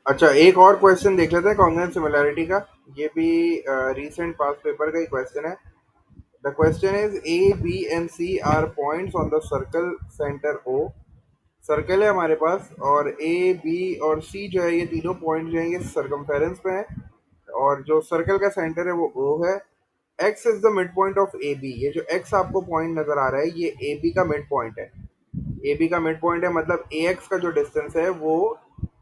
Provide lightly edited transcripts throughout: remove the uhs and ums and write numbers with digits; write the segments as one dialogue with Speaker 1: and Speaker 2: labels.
Speaker 1: अच्छा, एक और क्वेश्चन देख लेते हैं कॉन्ग्रुएंट सिमिलैरिटी का। ये भी रीसेंट पास पेपर का ही क्वेश्चन है। The question is A B and C are points on the circle centre O. Circle है हमारे पास और ए बी और सी जो है ये तीनों पॉइंट जो है ये सर्कमफेरेंस पे है और जो सर्कल का सेंटर है वो ओ है। X is the mid point of A B. ये जो एक्स आपको पॉइंट नजर आ रहा है ये ए बी का मिड पॉइंट है। ए बी का मिड पॉइंट है मतलब ए एक्स का जो डिस्टेंस है वो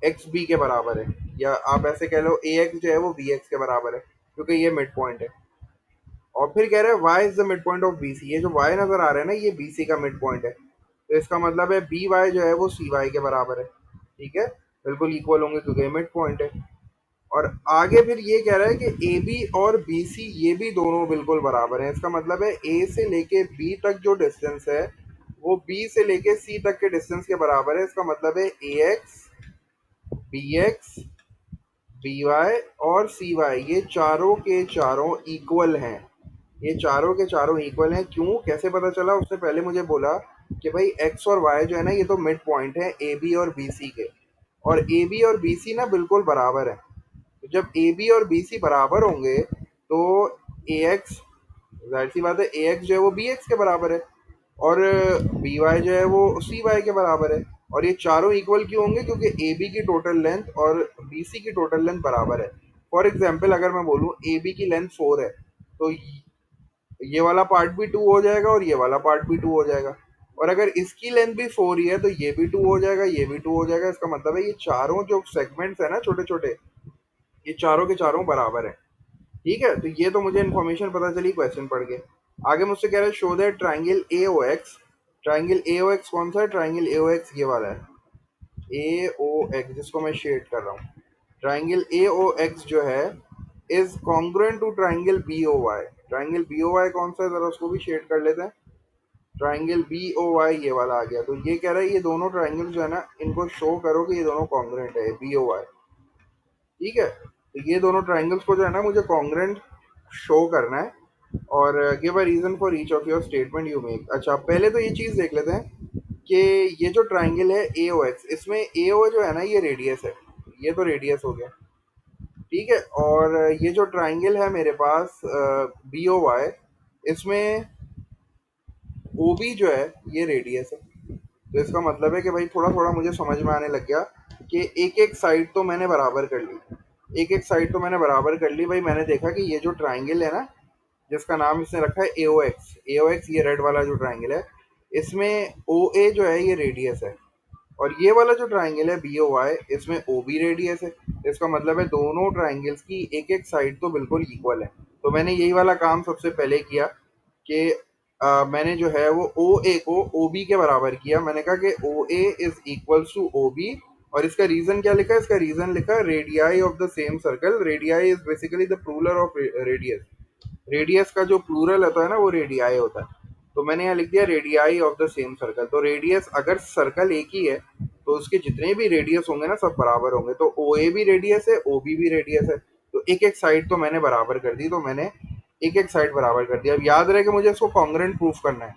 Speaker 1: एक्स बी के बराबर है, या आप ऐसे कह लो ए एक्स जो है वो बी एक्स के बराबर है क्योंकि ये मिड पॉइंट है। और फिर कह रहे हैं Y is the mid point of B C. ये जो वाई नजर आ रहा है ना ये बी सी का मिड पॉइंट है, तो इसका मतलब है बी वाई जो है वो सी वाई के बराबर है। ठीक है, बिल्कुल इक्वल होंगे क्योंकि मिड पॉइंट है। और आगे फिर ये कह रहा है कि ए बी और बी सी ये भी दोनों बिल्कुल बराबर हैं। इसका मतलब है ए से लेके बी तक जो डिस्टेंस है वो बी से लेके सी तक के डिस्टेंस के बराबर है। इसका मतलब है A X B X B Y और सी वाई ये चारों के चारों इक्वल हैं। ये चारों के चारों इक्वल हैं। क्यों, कैसे पता चला? उसने पहले मुझे बोला कि भाई एक्स और वाई जो है ना ये तो मिड पॉइंट है ए बी और बी सी के, और ए बी और बी सी ना बिल्कुल बराबर है। तो जब ए बी और बी सी बराबर होंगे तो ए एक्स, जाहिर सी बात है ए एक्स जो है वो बी एक्स के बराबर है और बी वाई जो है वो सी वाई के बराबर है। और ये चारों इक्वल क्यों होंगे? क्योंकि ए बी की टोटल लेंथ और बी सी की टोटल लेंथ बराबर है। फॉर एग्जाम्पल अगर मैं बोलूँ ए बी की लेंथ 4 है तो ये वाला पार्ट भी 2 हो जाएगा और ये वाला पार्ट भी 2 हो जाएगा। और अगर इसकी लेंथ भी 4 ही है तो ये भी 2 हो जाएगा, ये भी 2 हो जाएगा। इसका मतलब है ये चारों जो सेगमेंट्स है ना छोटे छोटे, ये चारों के चारों बराबर है। ठीक है, तो ये तो मुझे इन्फॉर्मेशन पता चली क्वेश्चन पढ़ के। आगे मुझसे कह रहा है show that triangle A O X. Triangle A O X कौन सा है? ट्राइंगल ए ओ एक्स ये वाला है, ए ओ एक्स जिसको मैं शेड कर रहा हूँ। ट्राइंगल ए ओ एक्स जो है is congruent to triangle B O Y. Triangle B O Y कौन सा है, जरा उसको भी शेड कर लेते हैं। ट्राइंगल बी ओ वाई ये वाला आ गया। तो ये कह रहा है ये दोनों ट्राइंगल जो है ना इनको शो करो कि ये दोनों कॉन्ग्रुएंट है, बी ओ वाई। ठीक है, तो ये दोनों ट्राइंगल्स को जो है ना मुझे कॉन्ग्रुएंट शो करना है। और give a reason for each of your statement you make. अच्छा, पहले तो ये चीज देख लेते हैं कि ये जो ट्राइंगल है ए ओ एक्स, इसमें ए ओ जो है ना ये रेडियस है, ये तो रेडियस हो गया। ठीक है, और ये जो ट्राइंगल है मेरे पास बी ओ वाई, इसमें ओ बी जो है ये रेडियस है। तो इसका मतलब है कि भाई थोड़ा थोड़ा मुझे समझ में आने लग गया कि एक एक साइड तो मैंने बराबर कर ली। एक एक साइड तो मैंने बराबर कर ली। भाई मैंने देखा कि ये जो ट्राइंगल है ना जिसका नाम इसने रखा है ए ओ एक्स, ए ओ एक्स ये रेड वाला जो ट्राइंगल है इसमें ओ ए जो है ये रेडियस है और ये वाला जो ट्राइंगल है बी ओ वाई इसमें ओ बी रेडियस है। इसका मतलब है दोनों ट्राइंगल्स की एक एक साइड तो बिल्कुल इक्वल है। तो मैंने यही वाला काम सबसे पहले किया कि मैंने जो है वो ओ ए को ओ बी के बराबर किया। मैंने कहा कि O A is equals to O B, और इसका रीजन क्या लिखा है? इसका रीजन लिखा radii of the same circle. Radii is basically the plural of radius. Radius का जो प्लूरल होता है ना वो रेडियाई होता है। तो मैंने यहाँ लिख दिया radii of the same circle. तो रेडियस अगर सर्कल एक ही है तो उसके जितने भी रेडियस होंगे ना सब बराबर होंगे। तो ओ ए भी रेडियस है, ओ बी भी रेडियस है। तो एक एक साइड तो मैंने बराबर कर दी। तो मैंने एक एक साइड बराबर कर दिया। अब याद रहे कि मुझे इसको कॉन्ग्रुएंट प्रूफ करना है।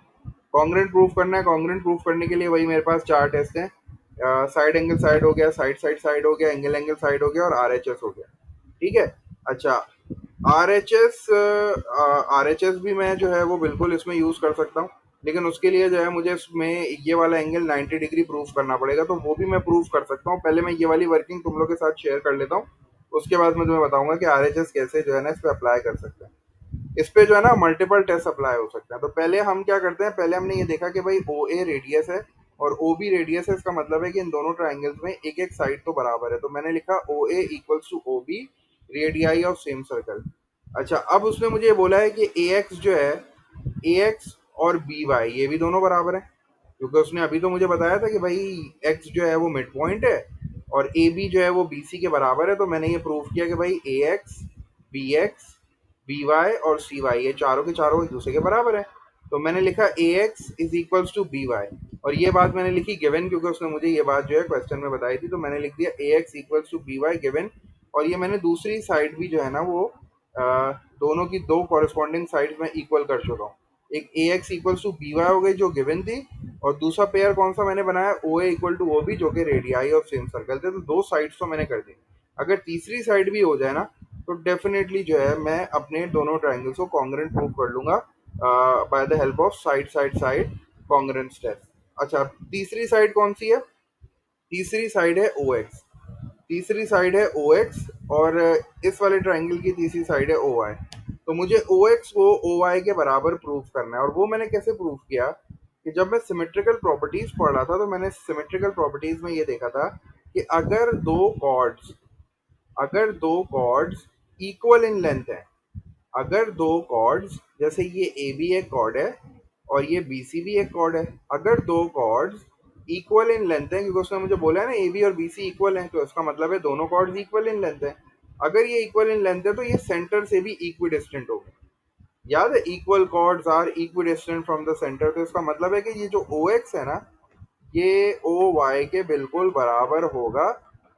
Speaker 1: कॉन्ग्रुएंट प्रूफ करना है। कॉन्ग्रुएंट प्रूफ करने के लिए वही मेरे पास चार टेस्ट हैं। साइड एंगल साइड हो गया, साइड साइड साइड हो गया, एंगल एंगल साइड हो गया और आर एच एस हो गया। ठीक है, अच्छा, आर एच एस भी मैं जो है वो बिल्कुल इसमें यूज कर सकता हूँ, लेकिन उसके लिए जो है मुझे इसमें ये वाला एंगल 90 डिग्री प्रूफ करना पड़ेगा। तो वो भी मैं प्रूफ कर सकता हूँ। पहले मैं ये वाली वर्किंग तुम लोग के साथ शेयर कर लेता हूँ, उसके बाद मैं तुम्हें बताऊंगा कि आर एच एस कैसे जो है ना इस पर अप्लाई कर सकते हैं। इस पे जो है ना मल्टीपल टेस्ट अप्लाई हो सकते हैं। तो पहले हम क्या करते हैं, पहले हमने ये देखा कि भाई ओ ए रेडियस है और ओ बी रेडियस है। इसका मतलब है कि इन दोनों ट्राइंगल्स में एक एक साइड तो बराबर है। तो मैंने लिखा O A equals to O B radii of same circle. अच्छा, अब उसने मुझे बोला है कि ए एक्स जो है, ए एक्स और बी वाई ये भी दोनों बराबर है, क्योंकि उसने अभी तो मुझे बताया था कि भाई एक्स जो है वो मिड पॉइंट है और ए बी जो है वो बी सी के बराबर है। तो मैंने ये प्रूव किया कि भाई ए एक्स बी वाई और सी वाई ये चारों के चारों एक दूसरे के बराबर है। तो मैंने लिखा A X is equals to B Y, और ये बात मैंने लिखी गिवन, क्योंकि उसने मुझे ये बात जो है क्वेश्चन में बताई थी। तो मैंने लिख दिया A X equals to B Y given. और ये मैंने दूसरी साइड भी जो है ना वो दोनों की दो कॉरेस्पॉन्डिंग साइड में इक्वल कर चुका हूँ। एक A X equals to B Y हो गई जो गिवन थी, और दूसरा पेयर कौन सा मैंने बनाया, ओ ए इक्वल टू ओ बी जो कि रेडियाई ऑफ सेम सर्कल थे। तो दो साइड्स तो मैंने कर दी। अगर तीसरी साइड भी हो जाए ना, तो डेफिनेटली जो है मैं अपने दोनों ट्राइंगल्स को कॉन्ग्रुएंट प्रूव कर लूंगा by the help of side side side congruence test. अच्छा, तीसरी साइड कौन सी है? तीसरी साइड है ओ एक्स। तीसरी साइड है ओ एक्स, और इस वाले ट्राइंगल की तीसरी साइड है ओ वाई। तो मुझे ओ एक्स को ओ वाई के बराबर प्रूव करना है। और वो मैंने कैसे प्रूव किया कि जब मैं सिमेट्रिकल प्रॉपर्टीज पढ़ रहा था, तो मैंने सिमेट्रिकल प्रॉपर्टीज में ये देखा था कि अगर दो कॉर्ड्स इक्वल इन लेंथ है, अगर दो कॉर्ड्स, जैसे ये ए बी एक कॉर्ड है और ये बी सी भी एक कॉर्ड है, अगर दो कॉर्ड्स इक्वल इन लेंथ है, क्योंकि उसने मुझे बोला है ना ए बी और बी सी इक्वल है, तो इसका मतलब है दोनों कॉर्ड्स इक्वल इन लेंथ है। अगर ये इक्वल इन लेंथ है, तो ये सेंटर से भी इक्वी डिस्टेंट होगा। याद है, equal chords are equidistant from the centre. तो इसका मतलब है कि ये जो ओ एक्स है ना, ये ओ वाई के बिल्कुल बराबर होगा,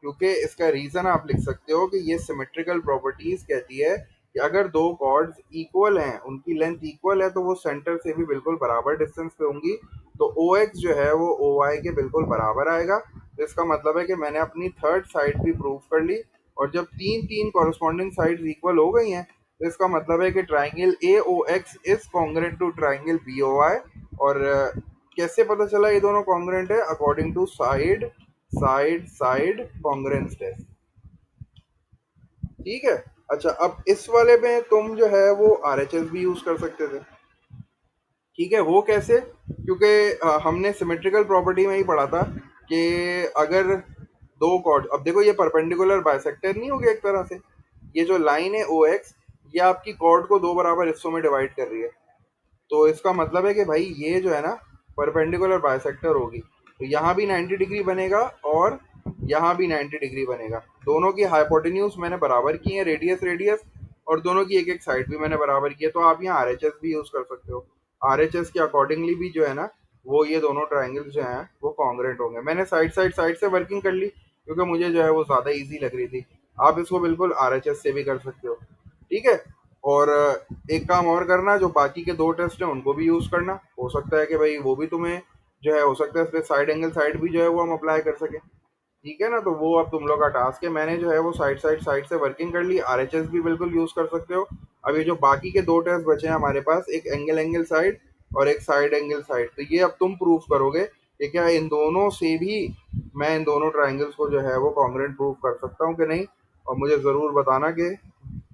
Speaker 1: क्योंकि इसका रीजन आप लिख सकते हो कि ये सिमेट्रिकल प्रॉपर्टीज कहती है कि अगर दो कॉर्ड्स इक्वल हैं, उनकी लेंथ इक्वल है, तो वो सेंटर से भी बिल्कुल बराबर डिस्टेंस पे होंगी। तो ओ एक्स जो है वो ओ वाई के बिल्कुल बराबर आएगा। तो इसका मतलब है कि मैंने अपनी थर्ड साइड भी प्रूव कर ली। और जब तीन तीन कॉरस्पॉन्डिंग साइड्स इक्वल हो गई हैं, तो इसका मतलब है कि triangle A O X is congruent to triangle B O Y. और कैसे पता चला ये दोनों कॉन्ग्रुएंट है? According to side side side congruence test. ठीक है। अच्छा, अब इस वाले में तुम जो है वो आरएचएस भी यूज कर सकते थे। ठीक है, वो कैसे? क्योंकि हमने सिमेट्रिकल प्रॉपर्टी में ही पढ़ा था कि अगर दो कॉर्ड, अब देखो ये परपेंडिकुलर बाइसेक्टर नहीं हो गया एक तरह से। ये जो लाइन है ओ एक्स, ये आपकी कॉर्ड को दो बराबर हिस्सों में डिवाइड कर रही है। तो इसका मतलब है कि भाई ये जो है ना, परपेंडिकुलर बाइसेक्टर होगी। तो यहाँ भी 90 डिग्री बनेगा और यहाँ भी 90 डिग्री बनेगा। दोनों की हाइपोटेन्यूज मैंने बराबर की है, रेडियस रेडियस, और दोनों की एक एक साइड भी मैंने बराबर की है। तो आप यहाँ आरएचएस भी यूज कर सकते हो। आरएचएस के अकॉर्डिंगली भी जो है ना, वो ये दोनों ट्राइंगल्स जो हैं वो कॉन्ग्रुएंट होंगे। मैंने साइड साइड साइड से वर्किंग कर ली, क्योंकि मुझे जो है वो ज़्यादा इजी लग रही थी। आप इसको बिल्कुल आरएचएस से भी कर सकते हो। ठीक है। और एक काम और करना, जो बाकी के दो टेस्ट हैं उनको भी यूज करना। हो सकता है कि भाई वो भी तुम्हें जो है, हो सकता है इस पे साइड एंगल साइड भी जो है वो हम अप्लाई कर सकें। ठीक है ना, तो वो अब तुम लोग का टास्क है। मैंने जो है वो साइड साइड साइड से वर्किंग कर ली। आरएचएस भी बिल्कुल यूज कर सकते हो। अब ये जो बाकी के दो टेस्ट बचे हैं हमारे पास, एक एंगल एंगल साइड और एक साइड एंगल साइड, तो ये अब तुम प्रूफ करोगे कि क्या इन दोनों से भी मैं इन दोनों ट्राइंगल्स को जो है वो कॉन्ग्रुएंट प्रूफ कर सकता हूँ कि नहीं। और मुझे ज़रूर बताना कि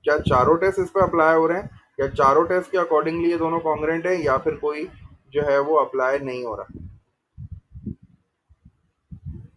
Speaker 1: क्या चारों टेस्ट इस पर अप्लाई हो रहे हैं, या चारों टेस्ट के अकॉर्डिंगली ये दोनों कॉन्ग्रुएंट है, या फिर कोई जो है वो अप्लाई नहीं हो रहा।